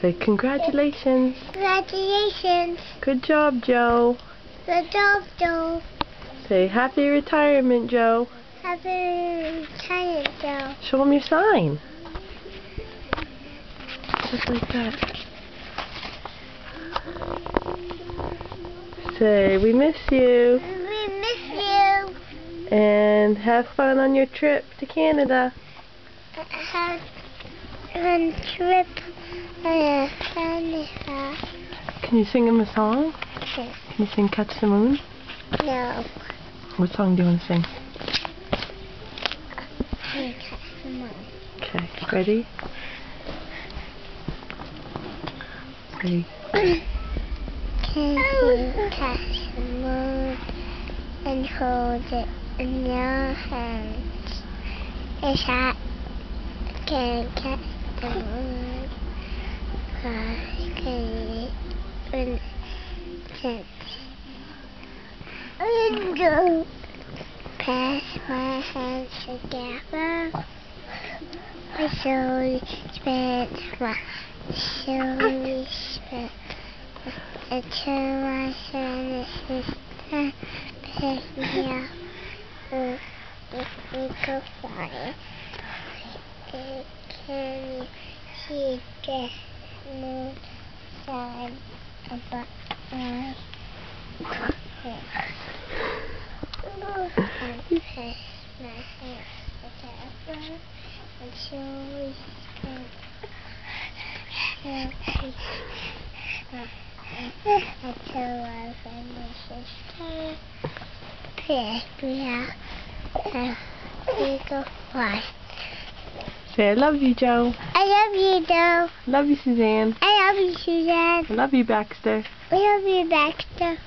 Say congratulations. Congratulations. Good job, Joe. Good job, Joe. Say happy retirement, Joe. Happy retirement, Joe. Show him your sign. Just like that. Say, we miss you. We miss you. And have fun on your trip to Canada. Have a trip to Canada. Can you sing him a song? Yes. Can you sing Catch the Moon? No. What song do you want to sing? Catch the moon. Okay, ready? Ready. Can you catch the moon and hold it in your hands? Yes, I can catch the moon. Can you pass my hands together? My soul spent my soul spent until my son and sister pick me up. We go fly. Can you see the moon shine above my head? And press my hands together until we spend until our friend and sister pick me up and we go fly. Say, I love you, Joe. I love you, Joe. Love you, Suzanne. I love you, Suzanne. I love you, Baxter. I love you, Baxter.